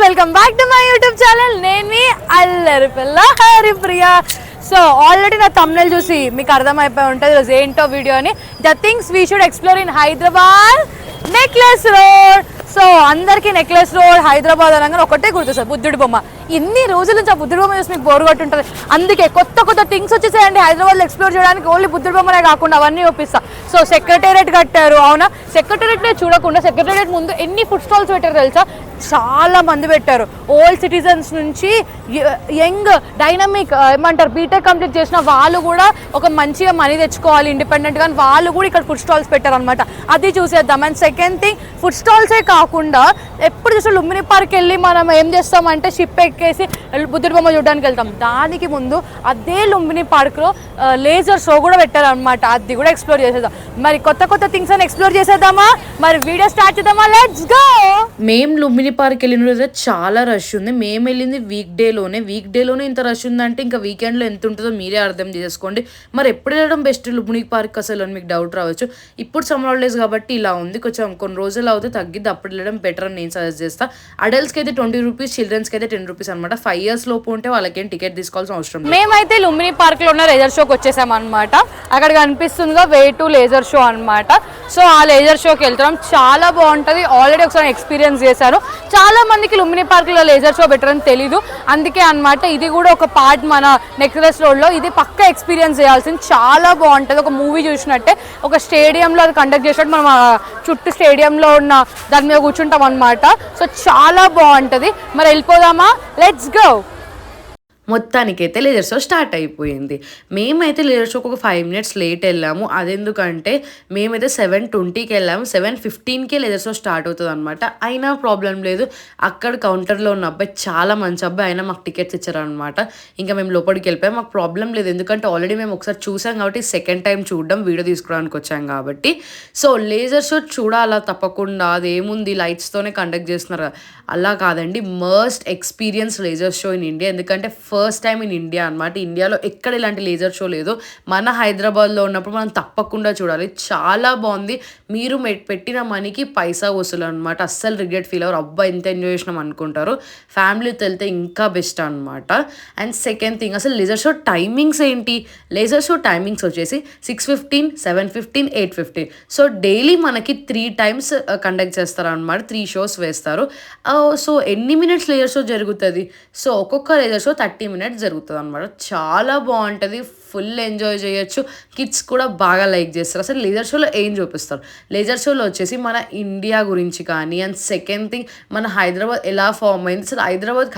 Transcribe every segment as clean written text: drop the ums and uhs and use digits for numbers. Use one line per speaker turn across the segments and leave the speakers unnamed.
Welcome back to my YouTube channel. నేను మీ అల్లరి పిల్ల హరిప్రియ. సో ఆల్రెడీ నా thumbnail చూసి మీకు అర్థమైపోయి ఉంటుంది ఈరోజు ఏంటో వీడియో అని. The things we should explore in Hyderabad necklace road. So అందరికీ నెక్లెస్ రోడ్ హైదరాబాద్ అనగానే ఒకటే గుర్తొస్తుంది బుద్ధుడి బొమ్మ. ఇన్ని రోజుల నుంచి ఆ బుద్ధుడి బొమ్మ చూసి మీకు బోర్ కొట్టి ఉంటుంది. అందుకే కొత్త కొత్త థింగ్స్ వచ్చేసాయండి హైదరాబాద్లో ఎక్స్ప్లోర్ చేయడానికి. ఓన్లీ బుద్ధుడి బొమ్మనే కాకుండా అవన్నీ చూపిస్తా. సో సెక్రటేరియట్ కట్టారు, అవునా? సెక్రటేరియట్నే చూడకుండా సెక్రటేరియట్ ముందు ఎన్ని ఫుడ్ స్టాల్స్ పెట్టారు తెలుసా? చాలా మంది పెట్టారు. ఓల్డ్ సిటిజన్స్ నుంచి యంగ్ డైనమిక్ ఏమంటారు బీటెక్ కంప్లీట్ చేసిన వాళ్ళు కూడా ఒక మంచిగా మనీ తెచ్చుకోవాలి ఇండిపెండెంట్గా, వాళ్ళు కూడా ఇక్కడ ఫుడ్ స్టాల్స్ పెట్టారు అనమాట. అది చూసేద్దాం. అండ్ సెకండ్ థింగ్, ఫుడ్ స్టాల్సే కాకుండా ఎప్పుడు చూస్తే లుంబిని పార్క్ వెళ్ళి మనం ఏం చేస్తామంటే షిప్ ఎక్కేసి బుద్ధుడి బొమ్మ చూడడానికి వెళ్తాం. దానికి ముందు అదే లుంబిని పార్క్లో లేజర్ షో కూడా పెట్టారనమాట. అది కూడా ఎక్స్ప్లోర్ చేసేద్దాం. మరి కొత్త కొత్త థింగ్స్ అని ఎక్స్ప్లోర్ చేసేద్దామా? మరి వీడియో స్టార్ట్ చేద్దామా? Let's go.
మేము లుంబిని పార్క్ వెళ్ళిన రోజు చాలా రష్ ఉంది. మేము వెళ్ళింది వీక్ డేలోనే ఇంత రష్ ఉందంటే ఇంకా వీకెండ్లో ఎంత ఉంటుందో మీరే అర్థం చేసుకోండి. మరి ఎప్పుడు వెళ్ళడం బెస్ట్ లుంబిని పార్క్ అసలు అని మీకు డౌట్ రావచ్చు. ఇప్పుడు సమ్మర్ హాలిడేస్ కాబట్టి ఇలా ఉంది, కొంచెం కొన్ని రోజులు అవుతే తగ్గిద్ది, అప్పుడు వెళ్ళడం బెటర్ అని నేను సజెస్ట్ చేస్తాను. అడల్ట్స్కి అయితే 20 రూపీస్, చిల్డ్రన్స్కి అయితే 10 రూపీస్ అనమాట. 5 years లోపు ఉంటే వాళ్ళకేం టికెట్ తీసుకోవాల్సిన అవసరం లేదు.
మేమైతే లుంబిని పార్క్లో ఉన్న లేజర్ షోకి వచ్చేసాం అనమాట. అక్కడ కనిపిస్తుందిగా వే టు లేజర్ షో అనమాట. సో ఆ లేజర్ షోకి వెళ్తున్నాం, చాలా బాగుంటుంది. ఆల్రెడీ ఒకసారి ఎక్స్పీరియన్స్ చేశాను. చాలా మందికి లుంబిని పార్క్లో లేజర్ షో బెటర్ అని తెలీదు, అందుకే అనమాట ఇది కూడా ఒక పార్ట్ మన నెక్లెస్ రోడ్లో. ఇది పక్కా ఎక్స్పీరియన్స్ చేయాల్సింది, చాలా బాగుంటుంది. ఒక మూవీ చూసినట్టే, ఒక స్టేడియంలో అది కండక్ట్ చేసినట్టు మనం చుట్టూ స్టేడియంలో ఉన్న దాని మీద కూర్చుంటాం అనమాట. సో చాలా బాగుంటుంది. మరి వెళ్ళిపోదామా? Let's go.
మొత్తానికైతే లేజర్ షో స్టార్ట్ అయిపోయింది. మేమైతే లేజర్ షోకి ఒక 5 minutes లేట్ వెళ్ళాము. అదెందుకంటే మేమైతే 7:20కి వెళ్ళాము, 7:15కే లేజర్ షో స్టార్ట్ అవుతుంది అనమాట. అయినా ప్రాబ్లం లేదు, అక్కడ కౌంటర్లో ఉన్న అబ్బాయి చాలా మంచి అబ్బాయి, అయినా మాకు టికెట్స్ ఇచ్చారనమాట. ఇంకా మేము లోపలికి వెళ్ళిపోయాం, మాకు ప్రాబ్లం లేదు. ఎందుకంటే ఆల్రెడీ మేము ఒకసారి చూసాం కాబట్టి సెకండ్ టైం చూడడం, వీడియో తీసుకోవడానికి వచ్చాం కాబట్టి. సో లేజర్ షో చూడాలా తప్పకుండా. అదేముంది లైట్స్తోనే కండక్ట్ చేస్తున్నారు, అలా కాదండి. Must experience laser show in India. ఎందుకంటే ఫస్ట్ టైం ఇన్ ఇండియా అనమాట. ఇండియాలో ఎక్కడ ఇలాంటి లేజర్ షో లేదు. మన హైదరాబాద్లో ఉన్నప్పుడు మనం తప్పకుండా చూడాలి, చాలా బాగుంది. మీరు పెట్టిన మనీకి పైసా వసూలు అనమాట. అస్సలు రిగ్రెట్ ఫీల్ అవ్వరు. అబ్బా ఎంత ఎంజాయ్ చేసినాం అనుకుంటారు. ఫ్యామిలీతో వెళ్తే ఇంకా బెస్ట్ అనమాట. అండ్ సెకండ్ థింగ్, అసలు లేజర్ షో టైమింగ్స్ ఏంటి? లేజర్ షో టైమింగ్స్ వచ్చేసి 6:15, 7:15, 8:15. సో డైలీ మనకి 3 times కండక్ట్ చేస్తారు అనమాట. 3 shows వేస్తారు. సో ఎన్ని మినిట్స్ లేజర్ షో జరుగుతుంది? సో ఒక్కొక్క లేజర్ షో 30 minutes జరుగుతుంది అనమాట. చాలా బాగుంటుంది, ఫుల్ ఎంజాయ్ చేయొచ్చు. కిడ్స్ కూడా బాగా లైక్ చేస్తారు. అసలు లేజర్ షోలో ఏం చూపిస్తారు? లేజర్ షోలో వచ్చేసి మన ఇండియా గురించి కానీ, అండ్ సెకండ్ థింగ్ మన హైదరాబాద్ ఎలా ఫామ్ అయింది, అసలు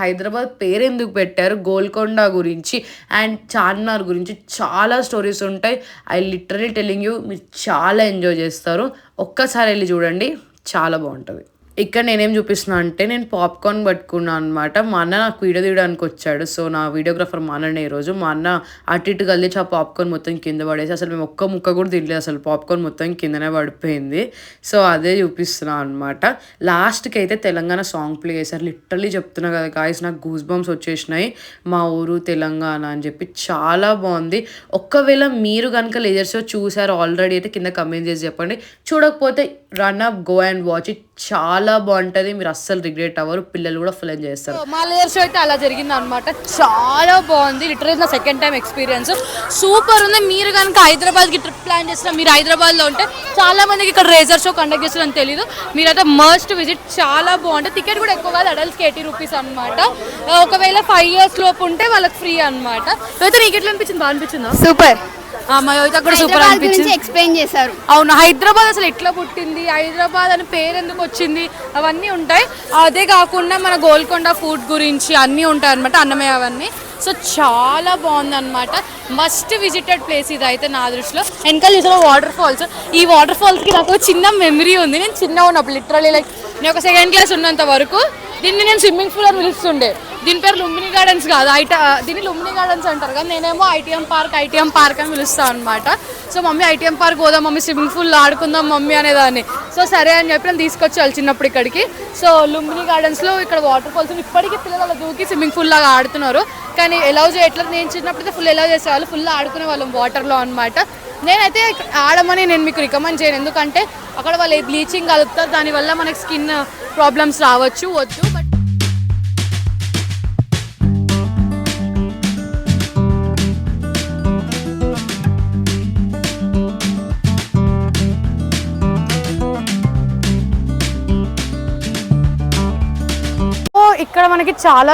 హైదరాబాద్ పేరు ఎందుకు పెట్టారు, గోల్కొండ గురించి అండ్ చార్మినార్ గురించి చాలా స్టోరీస్ ఉంటాయి. ఐ లిటరలీ టెల్లింగ్ యూ, మీరు చాలా ఎంజాయ్ చేస్తారు. ఒక్కసారి వెళ్ళి చూడండి, చాలా బాగుంటుంది. ఇక్కడ నేనేం చూపిస్తున్నా అంటే, నేను పాప్కార్న్ పట్టుకున్నాను అనమాట. మా అన్న నాకు వీడియో తీయడానికి వచ్చాడు. సో నా వీడియోగ్రాఫర్ మా అన్ననే ఈరోజు. మా అన్న అటు ఇటు కలిసి ఆ పాప్కార్న్ మొత్తం కింద పడేసి, అసలు మేము ఒక్క ముక్క కూడా తినలేదు, అసలు పాప్కార్న్ మొత్తం కిందనే పడిపోయింది. సో అదే చూపిస్తున్నాను అనమాట. లాస్ట్కి అయితే తెలంగాణ సాంగ్ ప్లే చేశారు. లిటరలీ చెప్తున్నా కదా గాయస్, నాకు గూస్ బంప్స్ వచ్చేసినాయి. మా ఊరు తెలంగాణ అని చెప్పి చాలా బాగుంది. ఒక్కవేళ మీరు కనుక లేజర్ షో చూసారు ఆల్రెడీ అయితే కింద కమెంట్ చేసి చెప్పండి. చూడకపోతే run up, go and watch it. చాలా బాగుంటుంది, మీరు అస్సలు రిగ్రెట్ అవ్వరు. పిల్లలు కూడా ఫుల్ ఎంజాయ్ చేస్తారు.
మా లేజర్ షో అయితే అలా జరిగింది అనమాట. చాలా బాగుంది. లిటరల్లీ నా సెకండ్ టైం ఎక్స్పీరియన్స్ సూపర్ ఉంది. మీరు కనుక హైదరాబాద్కి ట్రిప్ ప్లాన్ చేసిన, మీరు హైదరాబాద్లో ఉంటే చాలా మందికి ఇక్కడ లేజర్ షో కండక్ట్ చేస్తారని తెలియదు, మీరైతే మస్ట్ విజిట్. చాలా బాగుంటుంది. టికెట్ కూడా ఎక్కువ కాదు, అడల్ట్స్కి 80 రూపీస్ అనమాట. ఒకవేళ 5 years లోపు ఉంటే వాళ్ళకి ఫ్రీ అనమాట. అయితే నీకు ఎట్లా అనిపించింది? బాగా అనిపించిందా?
సూపర్.
కూడా సూపర్ అనిపించింది.
ఎక్స్ప్లెయిన్ చేశారు.
అవును, హైదరాబాద్ అసలు ఎట్లా పుట్టింది, హైదరాబాద్ అని పేరు ఎందుకు వచ్చింది, అవన్నీ ఉంటాయి. అదే కాకుండా మన గోల్కొండ ఫుడ్ గురించి అన్నీ ఉంటాయి అనమాట, అన్నమయ్య అవన్నీ. సో చాలా బాగుంది అనమాట. మస్ట్ విజిటెడ్ ప్లేస్ ఇది అయితే నా దృష్టిలో. వెనకాల చూసిన వాటర్ ఫాల్స్, ఈ వాటర్ ఫాల్స్కి నాకు చిన్న మెమరీ ఉంది. నేను చిన్నగా ఉన్నప్పుడు లిటరలీ లైక్ నేను ఒక 2nd class ఉన్నంత వరకు దీన్ని నేను స్విమ్మింగ్ పూల్ అని పిలుస్తుండే. దీని పేరు లుంబిని గార్డెన్స్ కాదు, దీన్ని లుంబిని గార్డెన్స్ అంటారు కదా. నేనేమో ఐటీఎం పార్క్ అని పిలుస్తాను అనమాట. సో మమ్మీ ఐటీఎం పార్క్ పోదాం మమ్మీ, స్విమ్మింగ్ పూల్ ఆడుకుందాం మమ్మీ అనేదాన్ని. సో సరే అని చెప్పి నేను తీసుకొచ్చేవాళ్ళు చిన్నప్పుడు ఇక్కడికి. సో లుంబిని గార్డెన్స్లో ఇక్కడ వాటర్ ఫాల్స్ ఇప్పటికీ పిల్లలు అలా దూకి స్విమ్మింగ్ పూల్ లాగా ఆడుతున్నారు. కానీ ఎలవ్ చేయట్లేదు. నేను చిన్నప్పుడు ఫుల్ ఎలవ్ చేసేవాళ్ళు, ఫుల్ ఆడుకునే వాళ్ళం వాటర్లో అనమాట. నేనైతే ఆడమని నేను మీకు రికమెండ్ చేయను, ఎందుకంటే అక్కడ వాళ్ళు బ్లీచింగ్ కలుపుతారు, దానివల్ల మనకి స్కిన్ ప్రాబ్లమ్స్ రావచ్చు, వద్దు. బట్ ఇక్కడ మనకి చాలా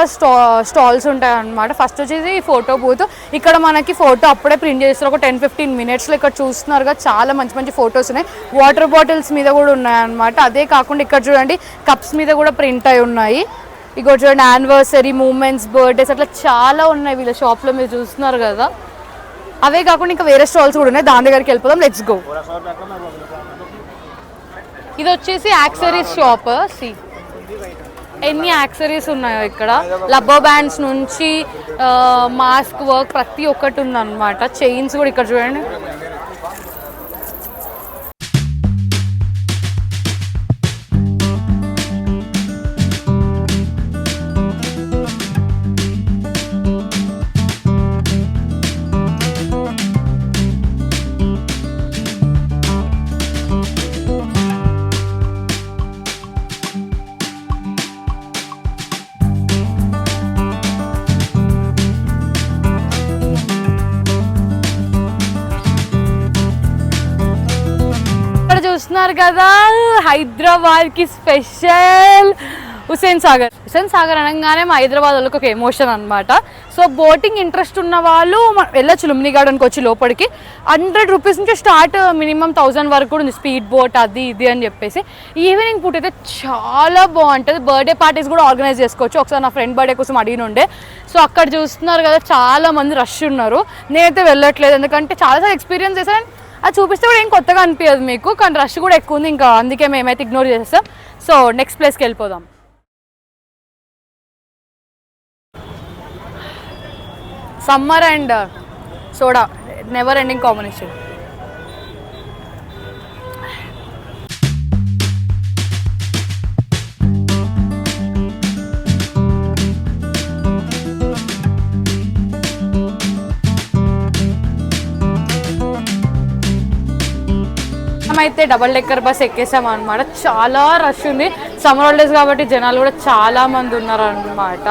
స్టాల్స్ ఉంటాయి అన్నమాట. ఫస్ట్ వచ్చేసి ఫోటో బూత్. ఇక్కడ మనకి ఫోటో అప్పుడే ప్రింట్ చేస్తారు ఒక 10-15 మినిట్స్లో. ఇక్కడ చూస్తున్నారుగా చాలా మంచి మంచి ఫొటోస్ ఉన్నాయి. వాటర్ బాటిల్స్ మీద కూడా ఉన్నాయన్నమాట. అదే కాకుండా ఇక్కడ చూడండి కప్స్ మీద కూడా ప్రింట్ అయి ఉన్నాయి. ఇక్కడ చూడండి యానివర్సరీ, మూమెంట్స్, బర్త్డేస్ అట్లా చాలా ఉన్నాయి వీళ్ళ షాప్లో, మీరు చూస్తున్నారు కదా. అవే కాకుండా ఇంకా వేరే స్టాల్స్ కూడా ఉన్నాయి, దాని దగ్గరికి వెళ్ళిపోదాం. Let's go. ఇది వచ్చేసి యాక్సరీస్ షాప్. సి ఎన్ని యాక్సరీస్ ఉన్నాయో ఇక్కడ. రబ్బర్ బ్యాండ్స్ నుంచి మాస్క్ వర్క్ ప్రతి ఒక్కటి ఉందన్నమాట. చైన్స్ కూడా ఇక్కడ చూడండి. చూస్తున్నారు కదా హైదరాబాద్ కి స్పెషల్ హుస్సేన్ సాగర్. హుస్సేన్ సాగర్ అనగానే మా హైదరాబాద్ వాళ్ళకి ఒక ఎమోషన్ అనమాట. సో బోటింగ్ ఇంట్రెస్ట్ ఉన్న వాళ్ళు వెళ్ళొచ్చు లుమ్ని గార్డెన్కి వచ్చి లోపలికి. 100 రూపీస్ నుంచి స్టార్ట్, మినిమం 1000 వరకు కూడా ఉంది స్పీడ్ బోట్ అది ఇది అని చెప్పేసి. ఈవినింగ్ పూట అయితే చాలా బాగుంటుంది. బర్త్డే పార్టీస్ కూడా ఆర్గనైజ్ చేసుకోవచ్చు. ఒకసారి నా ఫ్రెండ్ బర్త్డే కోసం అడిగిన ఉండే. సో అక్కడ చూస్తున్నారు కదా చాలా మంది రష్ ఉన్నారు. నేనైతే వెళ్ళట్లేదు ఎందుకంటే చాలాసార్లు ఎక్స్పీరియన్స్ చేశాను. అది చూపిస్తే కూడా ఏం కొత్తగా అనిపించదు మీకు, కానీ రష్ కూడా ఎక్కువ ఉంది. ఇంకా అందుకే మేమైతే ఇగ్నోర్ చేస్తాం. సో నెక్స్ట్ ప్లేస్కి వెళ్ళిపోదాం. Summer and soda never ending combination. అయితే డబల్ డెక్కర్ బస్ ఎక్కేసాం అనమాట. చాలా రష్ ఉంది. సమ్మర్ హాలిడేస్ కాబట్టి జనాలు కూడా చాలా మంది ఉన్నారు అనమాట.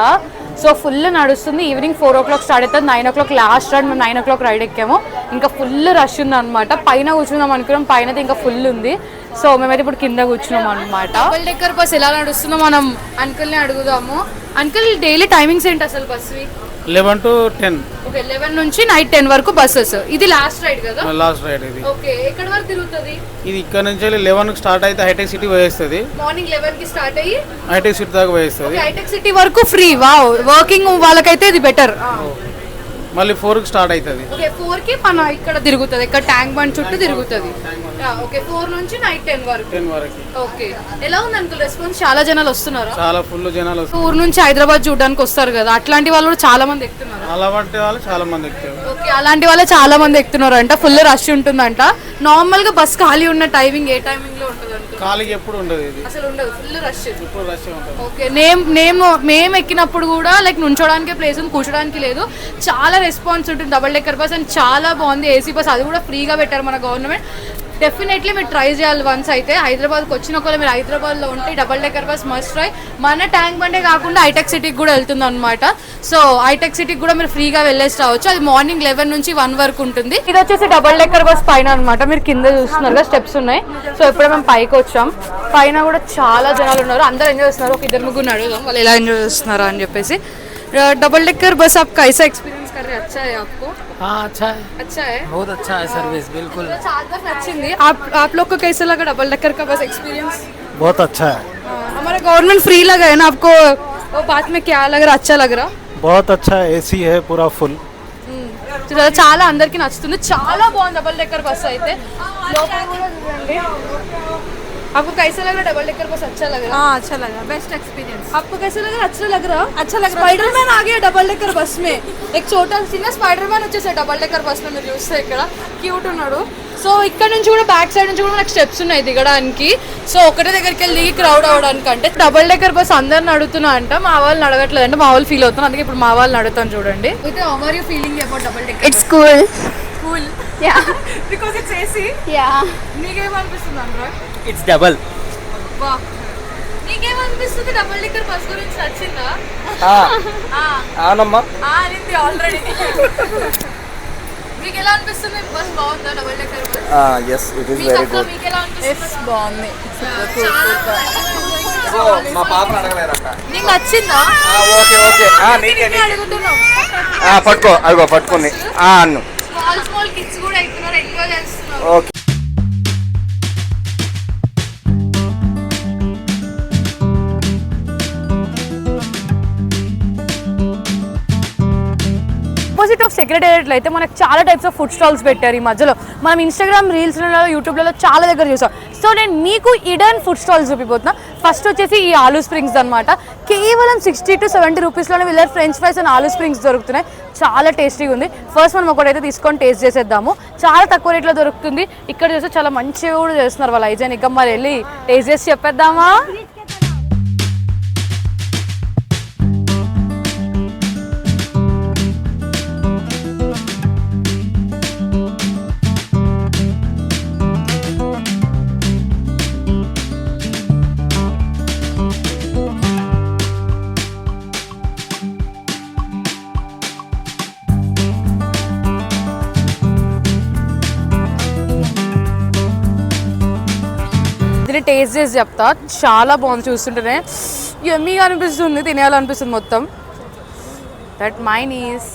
సో ఫుల్ నడుస్తుంది. ఈవినింగ్ 4 o'clock స్టార్ట్ అవుతుంది. 9 o'clock లాస్ట్ రైడ్. మేము 9 o'clock రైడ్ ఎక్కాము. ఇంకా ఫుల్ రష్ ఉంది అనమాట. పైన కూర్చుందాం అనుకున్నాం, పైన అయితే ఇంకా ఫుల్ ఉంది. సో మేమైతే ఇప్పుడు కింద కూర్చున్నాం అనమాట. డబల్ డెక్కర్ బస్ ఎలా నడుస్తుందో మనం అంకుల్ని అడుగుదాము. అంకుల్ డైలీ టైమింగ్స్ ఏంటి అసలు బస్వి?
11 to 10.
ఓకే, 11 నుంచి నైట్ 10 వరకు బస్సెస్. ఇది లాస్ట్ రైడ్ కదా?
లాస్ట్ రైడ్ ఇది.
ఓకే, ఎక్కడ వరకు తిరుగుతుంది
ఇది? ఇక్కడ నుంచి 11 కి స్టార్ట్ అయితే హైటెక్ సిటీ పోయేస్తుంది.
మార్నింగ్ 11 కి స్టార్ట్ అయ్యి
హైటెక్ సిటీ దాకా పోయేస్తుంది.
హైటెక్ సిటీ వరకు ఫ్రీ. వావ్, వర్కింగ్ వాళ్ళకైతే ఇది బెటర్.
మళ్ళీ 4 కి స్టార్ట్ అవుతుంది.
ఓకే, 4 కి మన ఇక్కడ తిరుగుతుంది. ఇక్కడ ట్యాంక్ బండ్ చుట్టూ తిరుగుతుంది. ఓకే, 4 నుంచి నైట్ 10 వరకు. ఓకే, ఎలా ఉంది అంకుల్ రెస్పాన్స్? చాలా జనాలు వస్తున్నారు.
చాలా ఫుల్ జనాలు వస్తారు.
ఊరు నుంచి హైదరాబాద్ చూడడానికి వస్తారు కదా, అట్లాంటి వాళ్ళు కూడా చాలా మంది ఎక్కుతున్నారు.
అలాంటి వాళ్ళు చాలా మంది ఎక్కుతారు.
ఓకే, అలాంటి వాళ్ళే చాలా మంది ఎక్కుతున్నారు అంట. ఫుల్ రష్ ఉంటుందంట. నార్మల్ గా బస్ ఖాళీ ఉన్న టైమింగ్ ఏ టైమింగ్ లో ఉంటుంది అంట?
ఖాళీగా ఎప్పుడు ఉండదు, ఇది
అసలు ఉండదు, ఫుల్ రష్.
ఇప్పుడు రష్ ఉంటుంది.
ఓకే, మేము ఎక్కినప్పుడు కూడా లైక్ నుంచోడానికి ప్లేస్ ఉంది, కూర్చోడానికి లేదు. చాలా రెస్పాన్స్ ఉంటుంది డబల్ డెక్కర్ బస్ అండ్ చాలా బాగుంది. ఏసీ బస్ అది కూడా ఫ్రీగా పెట్టారు మన గవర్నమెంట్. డెఫినెట్లీ మీరు ట్రై చేయాలి వన్స్. అయితే హైదరాబాద్కి వచ్చిన ఒకవేళ మీరు హైదరాబాద్లో ఉంటే double decker bus must try. మన ట్యాంక్ బండే కాకుండా హైటెక్ సిటీకి కూడా వెళ్తుంది అనమాట. సో హైటెక్ సిటీకి కూడా మీరు ఫ్రీగా వెళ్ళేసి రావచ్చు. అది మార్నింగ్ 11 నుంచి 1 వరకు ఉంటుంది. ఇది వచ్చేసి డబల్ డెక్కర్ బస్ పైన అనమాట. మీరు కింద చూస్తున్నారు స్టెప్స్ ఉన్నాయి. సో ఇప్పుడే మేము పైకి వచ్చాం. పైన కూడా చాలా జనాలు ఉన్నారు, అందరూ ఎంజాయ్ చేస్తున్నారు. ఒక 2-3 అడుగుదాం వాళ్ళు ఎలా ఎంజాయ్ చేస్తున్నారా అని చెప్పేసి. डबल डेकर बस आप कैसा एक्सपीरियंस कर रहे हैं? अच्छा है आपको?
हाँ, अच्छा है,
अच्छा है,
बहुत अच्छा है सर्विस, बिल्कुल
अच्छी। आप लोग को कैसा लगा डबल डेकर का बस एक्सपीरियंस?
बहुत अच्छा है।
हमारा गवर्नमेंट फ्री लगा है ना, आपको वो बात में क्या लग रहा? अच्छा लग रहा?
बहुत अच्छा है, एसी है पूरा फुल.
చాలా అందరికి నచ్చుతుంది. చాలా బాగుంది డబల్ డెక్కర్ బస్ అయితే. లోపల కూడా చూడండి. आपको कैसा लग रहा डबल डेकर बस? अच्छा लग रहा?
हाँ, अच्छा लगा, बेस्ट एक्सपीरियंस।
आपको कैसा लग रहा? अच्छा लग रहा?
अच्छा लग रहा।
स्पाइडरमैन आ गया डबल डेकर बस में. एक छोटा చిన్న స్పైడర్మ్యాన్ వచ్చేసాడు డబల్ డెక్కర్ బస్ లో. మీరు చూస్తే ఇక్కడ క్యూట్ ఉన్నాడు. సో ఇక్కడ నుంచి కూడా బ్యాక్ సైడ్ నుంచి కూడా మనకు స్టెప్స్ ఉన్నాయి దిగడానికి. సో ఒకటే దగ్గరికి వెళ్ళి దిగి క్రౌడ్ అవడానికి. అంటే డబల్ డెక్కర్ బస్ అందరిని అడుగుతున్నా అంట, మా వాళ్ళని అడగట్లేదు అంటే మా వాళ్ళు ఫీల్ అవుతున్నారు. అందుకే ఇప్పుడు మా వాళ్ళని అడుగుతాను చూడండి. అయితే how are you feeling about double decker?
It's cool.
Cool,
Yeah.
Because it's AC.
Yeah.
నీకేమనిపిస్తుంది అనురా?
It's double.
వా, నీకేమనిపిస్తుంది డబల్ డెక్కర్ బస్ గురించి? నచ్చిందా?
అవునమ్మా,
అనింది ఆల్రెడీ. మీకు ఎలా అనిపిస్తుంది బస్? బాగుందా double decker bus?
yes, it is very good.
మీకు ఎలా అనిపిస్తుంది?
బాగుంది. అదిగో మా పాపను అడగలేరంట.
నీకు నచ్చిందా?
ఓకే ఓకే నీకే
అడుగుతున్నాం.
పట్టుకో అదిగో పట్టుకుంది అన్ను.
స్మాల్ కిడ్స్ కూడా ఎక్కుతున్నారు, ఎంజాయ్ చేస్తున్నారు.
ఓకే.
ఆపోజిట్ ఆఫ్ సెక్రటేరియట్లో అయితే మనకు చాలా టైప్స్ ఆఫ్ ఫుడ్ స్టాల్స్ పెట్టారు ఈ మధ్యలో. మనం ఇన్స్టాగ్రామ్ రీల్స్లలో యూట్యూబ్లలో చాలా దగ్గర చూసాం. సో నేను మీకు ఇడన్ ఫుడ్ స్టాల్స్ చూపిపోతున్నా. ఫస్ట్ వచ్చేసి ఈ ఆలూ స్ప్రింగ్స్ అనమాట. కేవలం 60 to 70 రూపీస్లోనే వీళ్ళ French fries and aloo springs దొరుకుతున్నాయి. చాలా టేస్టీగా ఉంది. ఫస్ట్ మనం ఒకటైతే తీసుకొని టేస్ట్ చేసేద్దాము. చాలా తక్కువ రేట్లో దొరుకుతుంది. ఇక్కడ చూస్తే చాలా మంచిగా కూడా చేస్తున్నారు వాళ్ళు హైజీనిక్గా. మరి వెళ్ళి టేస్ట్ చేసి చెప్పేద్దామా? దీన్ని టేస్ట్ చేసి చెప్తా. చాలా బాగుంది, చూస్తుంటేనే యమ్మీగా అనిపిస్తుంది, తినేయాలనిపిస్తుంది మొత్తం. దట్ మైనీస్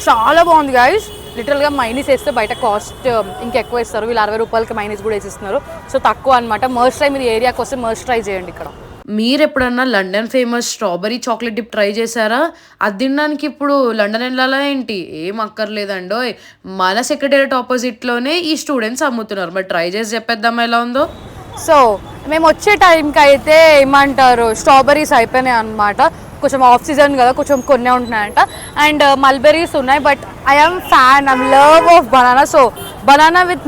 చాలా బాగుంది గైస్. లిటరల్గా మైనీస్ వేస్తే బయట కాస్ట్ ఇంకెక్కువ ఇస్తారు. వీళ్ళు 60 రూపాయలకి మైనీస్ కూడా వేసిస్తున్నారు. సో తక్కువ అనమాట. మస్ట్ ట్రై, మీరు ఏరియాకి వస్తే మస్ట్ ట్రై చేయండి ఇక్కడ.
మీరు ఎప్పుడన్నా London famous strawberry chocolate dip try చేశారా? అది తినడానికి ఇప్పుడు లండన్ వెళ్ళాలా ఏంటి? ఏం అక్కర్లేదండో, మన సెక్రటేరియట్ ఆపోజిట్లోనే ఈ స్టూడెంట్స్ అమ్ముతున్నారు. మరి ట్రై చేసి చెప్పేద్దామా ఎలా ఉందో.
సో మేము వచ్చే టైంకి అయితే ఏమంటారు, స్ట్రాబెరీస్ అయిపోయినాయి అనమాట. కొంచెం ఆఫ్ సీజన్ కదా, కొంచెం కొన్ని ఉంటున్నాయంట. అండ్ మల్బెరీస్ ఉన్నాయి. But I'm fan, I'm love of banana. So banana with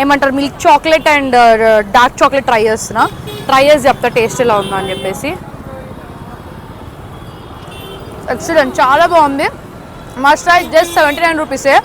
ఏమంటారు milk chocolate and dark chocolate try చేస్తున్నా. ట్రై చేసి చెప్తా టేస్ట్ ఎలా ఉందా అని చెప్పేసి. ఎక్సలెంట్, చాలా బాగుంది. Must try. జస్ట్ 79 రూపీసే.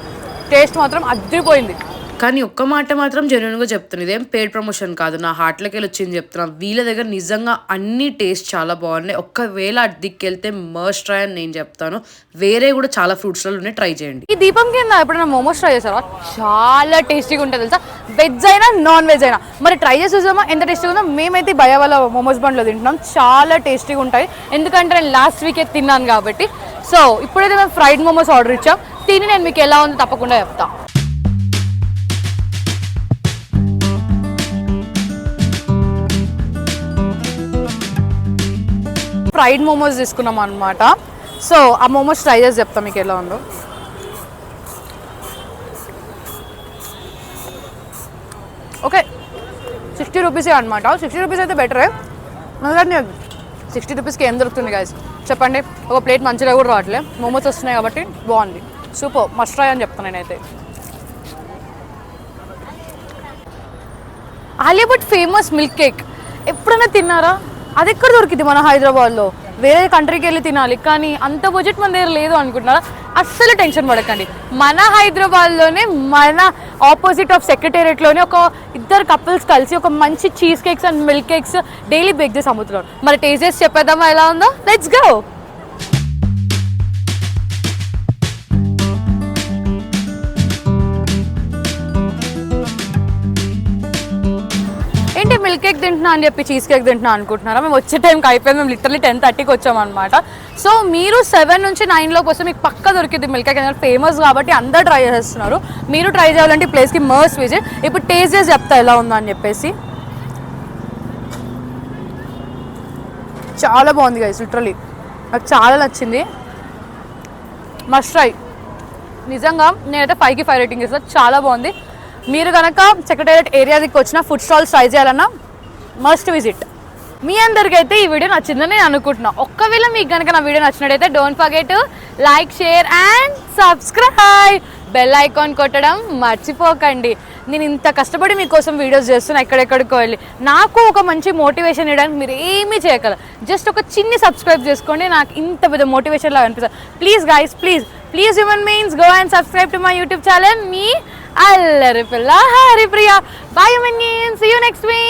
టేస్ట్ మాత్రం అదిరిపోయింది.
కానీ ఒక్క మాట మాత్రం జెన్యున్గా చెప్తున్నాను, ఇదేం పెయిడ్ ప్రమోషన్ కాదు, నా హార్ట్లోకి వెళ్ళి వచ్చింది చెప్తున్నాను. వీళ్ళ దగ్గర నిజంగా అన్ని టేస్ట్ చాలా బాగున్నాయి. ఒక్కవేళ అడ్దిక్కెళ్తే మస్ట్ ట్రై అని నేను చెప్తాను. వేరే కూడా చాలా ఫ్రూట్స్లో ఉన్నాయి, ట్రై చేయండి.
ఈ దీపం కింద ఎప్పుడైనా మోమోస్ ట్రై చేసారా? చాలా టేస్టీగా ఉంటుంది తెలుసా, వెజ్ అయినా నాన్ వెజ్ అయినా. మరి ట్రై చేసి చూసామా ఎంత టేస్టీగా ఉందో. మేమైతే భయ వాళ్ళ మోమోస్ బండ్లో తింటున్నాం. చాలా టేస్టీగా ఉంటాయి. ఎందుకంటే నేను లాస్ట్ వీకే తిన్నాను కాబట్టి. సో ఇప్పుడైతే మేము ఫ్రైడ్ మోమోస్ ఆర్డర్ ఇచ్చాం. తిని నేను మీకు ఎలా ఉందో తప్పకుండా చెప్తాను. ఫ్రైడ్ మోమోస్ తీసుకున్నాం అనమాట. సో ఆ మోమోస్ ట్రై చేసి చెప్తాం మీకు ఎలా ఉందో. ఓకే, 60 రూపీసే అనమాట. 60 రూపీస్ అయితే బెటరే. ఎందుకంటే 60 రూపీస్కి ఏం దొరుకుతుంది గైస్ చెప్పండి. ఒక ప్లేట్ మంచిగా కూడా రావట్లే. మోమోస్ వస్తున్నాయి కాబట్టి బాగుంది. సూపర్, మస్ట్ ట్రై అని చెప్తాను నేనైతే. Alia Bhatt famous milk cake ఎప్పుడైనా తిన్నారా? అది ఎక్కడ దొరికింది మన హైదరాబాద్లో? వేరే కంట్రీకి వెళ్ళి తినాలి. కానీ అంత బడ్జెట్ మన దగ్గర లేదు అనుకుంటున్నారా? అస్సలు టెన్షన్ పడకండి. మన హైదరాబాద్లోనే, మన ఆపోజిట్ ఆఫ్ సెక్రటేరియట్లోనే ఒక ఇద్దరు కపుల్స్ కలిసి ఒక మంచి cheese cakes and milk cakes daily bake చేసి అమ్ముతున్నారు. మరి టేస్ట్ చేసి చెప్పేద్దామా ఎలా ఉందో? Let's go. ఏంటి మిల్క్ కేక్ తింటున్నా అని చెప్పి చీజ్ కేక్ తింటున్నా అనుకుంటున్నారా? మేము వచ్చే టైంకి అయిపోయింది. మేము లిటరలీ 10:30కి వచ్చామన్నమాట. సో మీరు 7 నుంచి 9లోకి వస్తే మీకు పక్కా దొరికింది మిల్క్ కేక్. అనేది ఫేమస్ కాబట్టి అందరూ ట్రై చేస్తున్నారు. మీరు ట్రై చేయాలంటే ఈ ప్లేస్కి మస్ట్ విజిట్. ఇప్పుడు టేస్ట్ చేసి చెప్తా ఎలా ఉందా అని చెప్పేసి. చాలా బాగుంది గైస్, లిటరలీ నాకు చాలా నచ్చింది. Must try. నిజంగా నేనైతే 5కి 5 రేటింగ్ ఇస్తాను. చాలా బాగుంది. మీరు కనుక సెక్రటేరియట్ ఏరియాకి వచ్చిన ఫుడ్ స్టాల్స్ ట్రై చేయాలన్నా మస్ట్ విజిట్. మీ అందరికీ అయితే ఈ వీడియో నచ్చిందని నేను అనుకుంటున్నా. ఒక్కవేళ మీకు కనుక నా వీడియో నచ్చినట్టయితే don't forget like, share and subscribe. Bell icon కొట్టడం మర్చిపోకండి. నేను ఇంత కష్టపడి మీకోసం వీడియోస్ చేస్తున్నా ఎక్కడెక్కడికో వెళ్ళి. నాకు ఒక మంచి మోటివేషన్ ఇవ్వడానికి మీరు ఏమీ చేయగలరు. జస్ట్ ఒక చిన్ని సబ్స్క్రైబ్ చేసుకోండి. నాకు ఇంత పెద్ద మోటివేషన్ లాగా అనిపిస్తుంది. Please guys, please human beings, go and subscribe to my YouTube channel. మీ అల్లరి పిల్ల Haripriya. Bye human beings, see you next week.